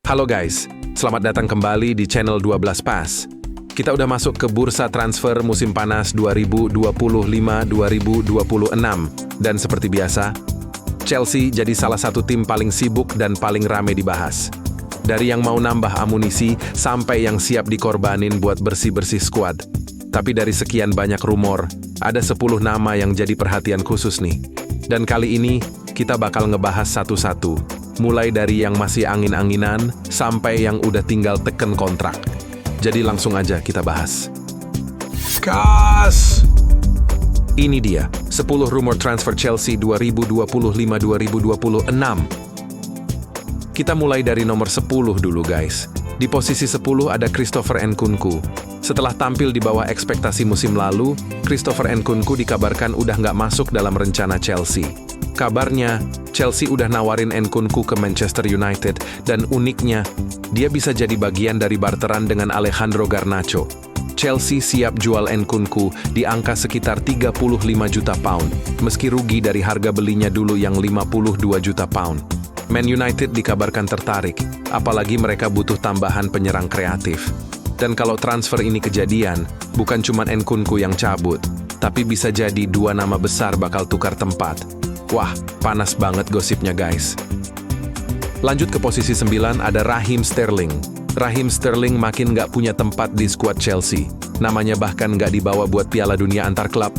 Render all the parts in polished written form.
Halo guys, selamat datang kembali di channel 12 Pas. Kita udah masuk ke bursa transfer musim panas 2025-2026. Dan seperti biasa, Chelsea jadi salah satu tim paling sibuk dan paling rame dibahas. Dari yang mau nambah amunisi sampai yang siap dikorbanin buat bersih-bersih skuad. Tapi dari sekian banyak rumor, ada 10 nama yang jadi perhatian khusus nih. Dan kali ini, kita bakal ngebahas satu-satu. Mulai dari yang masih angin-anginan, sampai yang udah tinggal teken kontrak. Jadi langsung aja kita bahas. Gas! Ini dia, 10 rumor transfer Chelsea 2025-2026. Kita mulai dari nomor 10 dulu guys. Di posisi 10 ada Christopher Nkunku. Setelah tampil di bawah ekspektasi musim lalu, Christopher Nkunku dikabarkan udah nggak masuk dalam rencana Chelsea. Kabarnya, Chelsea udah nawarin Nkunku ke Manchester United dan uniknya, dia bisa jadi bagian dari barteran dengan Alejandro Garnacho. Chelsea siap jual Nkunku di angka sekitar 35 juta pound, meski rugi dari harga belinya dulu yang 52 juta pound. Man United dikabarkan tertarik, apalagi mereka butuh tambahan penyerang kreatif. Dan kalau transfer ini kejadian, bukan cuma Nkunku yang cabut, tapi bisa jadi dua nama besar bakal tukar tempat. Wah, panas banget gosipnya guys. Lanjut ke posisi 9 ada Raheem Sterling. Raheem Sterling makin nggak punya tempat di skuad Chelsea. Namanya bahkan nggak dibawa buat Piala Dunia antar klub.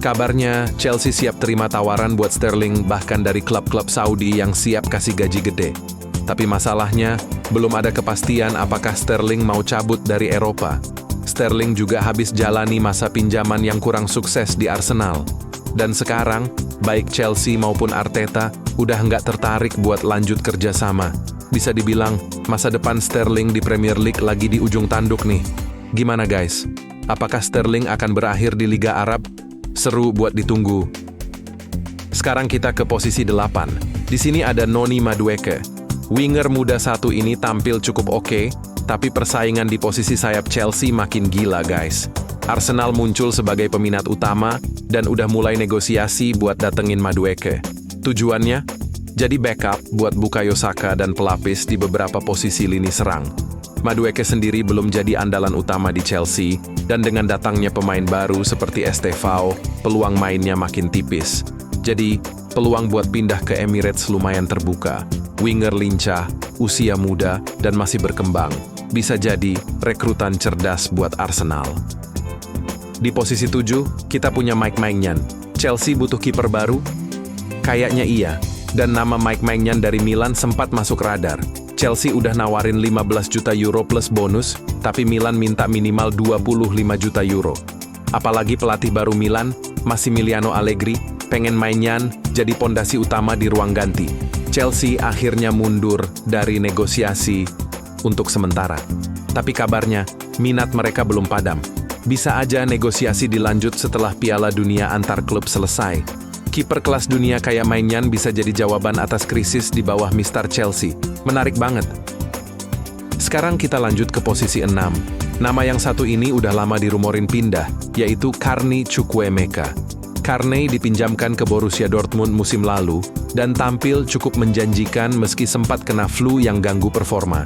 Kabarnya, Chelsea siap terima tawaran buat Sterling bahkan dari klub-klub Saudi yang siap kasih gaji gede. Tapi masalahnya, belum ada kepastian apakah Sterling mau cabut dari Eropa. Sterling juga habis jalani masa pinjaman yang kurang sukses di Arsenal. Dan sekarang, baik Chelsea maupun Arteta udah nggak tertarik buat lanjut kerjasama. Bisa dibilang, masa depan Sterling di Premier League lagi di ujung tanduk nih. Gimana guys? Apakah Sterling akan berakhir di Liga Arab? Seru buat ditunggu. Sekarang kita ke posisi 8. Di sini ada Noni Madueke. Winger muda satu ini tampil cukup oke, tapi persaingan di posisi sayap Chelsea makin gila guys. Arsenal muncul sebagai peminat utama dan udah mulai negosiasi buat datengin Madueke. Tujuannya, jadi backup buat Bukayo Saka dan pelapis di beberapa posisi lini serang. Madueke sendiri belum jadi andalan utama di Chelsea, dan dengan datangnya pemain baru seperti Estevao, peluang mainnya makin tipis. Jadi, peluang buat pindah ke Emirates lumayan terbuka. Winger lincah, usia muda, dan masih berkembang. Bisa jadi rekrutan cerdas buat Arsenal. Di posisi 7, kita punya Mike Maignan. Chelsea butuh kiper baru? Kayaknya iya. Dan nama Mike Maignan dari Milan sempat masuk radar. Chelsea udah nawarin 15 juta euro plus bonus, tapi Milan minta minimal 25 juta euro. Apalagi pelatih baru Milan, Massimiliano Allegri, pengen Maignan jadi pondasi utama di ruang ganti. Chelsea akhirnya mundur dari negosiasi untuk sementara. Tapi kabarnya, minat mereka belum padam. Bisa aja negosiasi dilanjut setelah Piala Dunia antar klub selesai. Kiper kelas dunia kayak Maignan bisa jadi jawaban atas krisis di bawah Mister Chelsea. Menarik banget. Sekarang kita lanjut ke posisi 6. Nama yang satu ini udah lama dirumorin pindah, yaitu Carney Chukwuemeka. Carney dipinjamkan ke Borussia Dortmund musim lalu, dan tampil cukup menjanjikan meski sempat kena flu yang ganggu performa.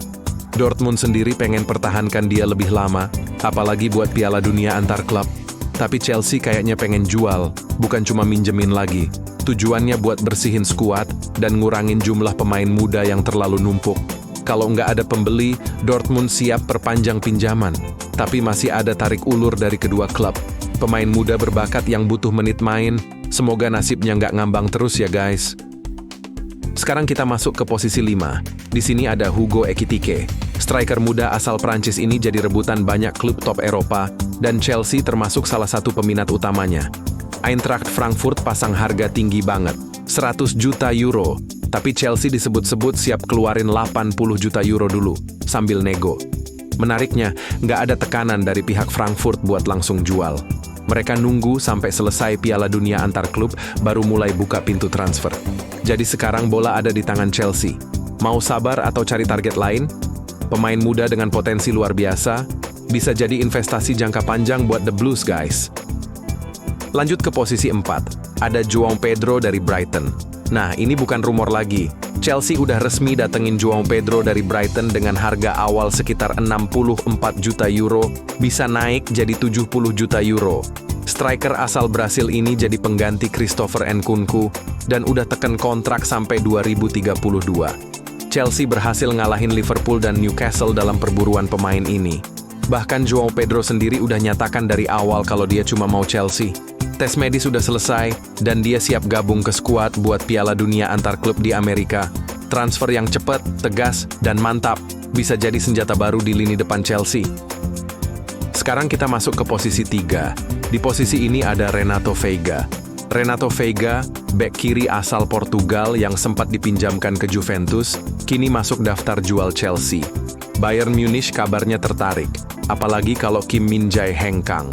Dortmund sendiri pengen pertahankan dia lebih lama, apalagi buat Piala Dunia antar klub. Tapi Chelsea kayaknya pengen jual, bukan cuma minjemin lagi. Tujuannya buat bersihin skuad dan ngurangin jumlah pemain muda yang terlalu numpuk. Kalau nggak ada pembeli, Dortmund siap perpanjang pinjaman. Tapi masih ada tarik ulur dari kedua klub. Pemain muda berbakat yang butuh menit main, semoga nasibnya nggak ngambang terus ya guys. Sekarang kita masuk ke posisi 5. Di sini ada Hugo Ekitike. Striker muda asal Prancis ini jadi rebutan banyak klub top Eropa, dan Chelsea termasuk salah satu peminat utamanya. Eintracht Frankfurt pasang harga tinggi banget, 100 juta euro. Tapi Chelsea disebut-sebut siap keluarin 80 juta euro dulu, sambil nego. Menariknya, nggak ada tekanan dari pihak Frankfurt buat langsung jual. Mereka nunggu sampai selesai Piala Dunia antar klub, baru mulai buka pintu transfer. Jadi sekarang bola ada di tangan Chelsea. Mau sabar atau cari target lain? Pemain muda dengan potensi luar biasa, bisa jadi investasi jangka panjang buat The Blues guys. Lanjut ke posisi 4, ada João Pedro dari Brighton. Nah, ini bukan rumor lagi. Chelsea udah resmi datengin João Pedro dari Brighton dengan harga awal sekitar 64 juta euro, bisa naik jadi 70 juta euro. Striker asal Brasil ini jadi pengganti Christopher Nkunku dan udah teken kontrak sampai 2032. Chelsea berhasil ngalahin Liverpool dan Newcastle dalam perburuan pemain ini. Bahkan João Pedro sendiri udah nyatakan dari awal kalau dia cuma mau Chelsea. Tes medis sudah selesai, dan dia siap gabung ke skuad buat Piala Dunia antar klub di Amerika. Transfer yang cepat, tegas, dan mantap bisa jadi senjata baru di lini depan Chelsea. Sekarang kita masuk ke posisi 3. Di posisi ini ada Renato Veiga. Renato Veiga, bek kiri asal Portugal yang sempat dipinjamkan ke Juventus, kini masuk daftar jual Chelsea. Bayern Munich kabarnya tertarik, apalagi kalau Kim Min-jae hengkang.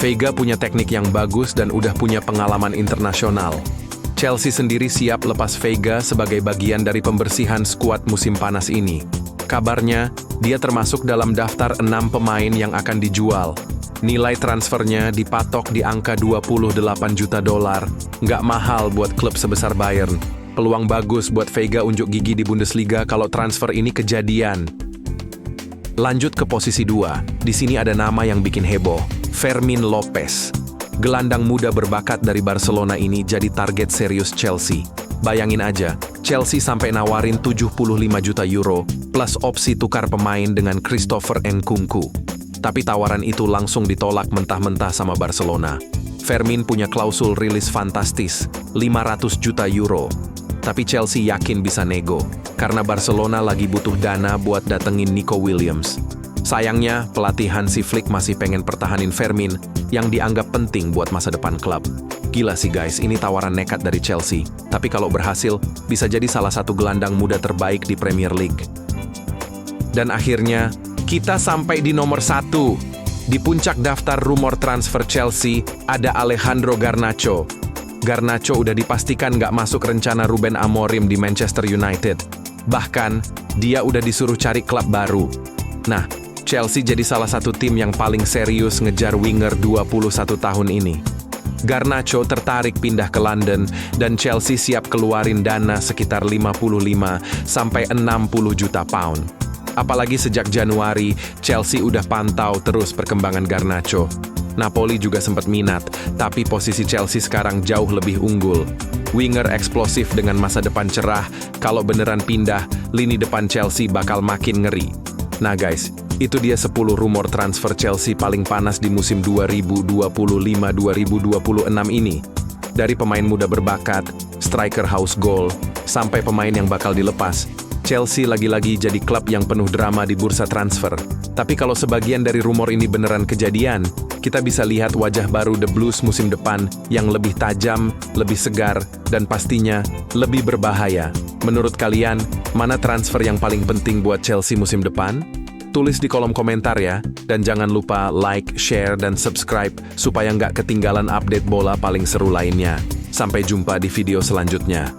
Veiga punya teknik yang bagus dan udah punya pengalaman internasional. Chelsea sendiri siap lepas Veiga sebagai bagian dari pembersihan skuad musim panas ini. Kabarnya, dia termasuk dalam daftar 6 pemain yang akan dijual. Nilai transfernya dipatok di angka 28 juta dolar. Nggak mahal buat klub sebesar Bayern. Peluang bagus buat Veiga unjuk gigi di Bundesliga kalau transfer ini kejadian. Lanjut ke posisi 2. Di sini ada nama yang bikin heboh. Fermin Lopez. Gelandang muda berbakat dari Barcelona ini jadi target serius Chelsea. Bayangin aja, Chelsea sampai nawarin 75 juta euro plus opsi tukar pemain dengan Christopher Nkunku. Tapi tawaran itu langsung ditolak mentah-mentah sama Barcelona. Fermin punya klausul rilis fantastis, 500 juta euro. Tapi Chelsea yakin bisa nego, karena Barcelona lagi butuh dana buat datengin Nico Williams. Sayangnya, pelatih Hansi Flick masih pengen pertahanin Fermin yang dianggap penting buat masa depan klub. Gila sih guys, ini tawaran nekat dari Chelsea. Tapi kalau berhasil, bisa jadi salah satu gelandang muda terbaik di Premier League. Dan akhirnya, kita sampai di nomor 1. Di puncak daftar rumor transfer Chelsea, ada Alejandro Garnacho. Garnacho udah dipastikan nggak masuk rencana Ruben Amorim di Manchester United. Bahkan, dia udah disuruh cari klub baru. Nah, Chelsea jadi salah satu tim yang paling serius ngejar winger 21 tahun ini. Garnacho tertarik pindah ke London dan Chelsea siap keluarin dana sekitar 55 sampai 60 juta pound. Apalagi sejak Januari, Chelsea udah pantau terus perkembangan Garnacho. Napoli juga sempat minat, tapi posisi Chelsea sekarang jauh lebih unggul. Winger eksplosif dengan masa depan cerah, kalau beneran pindah, lini depan Chelsea bakal makin ngeri. Nah guys, itu dia 10 rumor transfer Chelsea paling panas di musim 2025-2026 ini. Dari pemain muda berbakat, striker house goal, sampai pemain yang bakal dilepas, Chelsea lagi-lagi jadi klub yang penuh drama di bursa transfer. Tapi kalau sebagian dari rumor ini beneran kejadian, kita bisa lihat wajah baru The Blues musim depan yang lebih tajam, lebih segar, dan pastinya lebih berbahaya. Menurut kalian, mana transfer yang paling penting buat Chelsea musim depan? Tulis di kolom komentar ya, dan jangan lupa like, share, dan subscribe supaya nggak ketinggalan update bola paling seru lainnya. Sampai jumpa di video selanjutnya.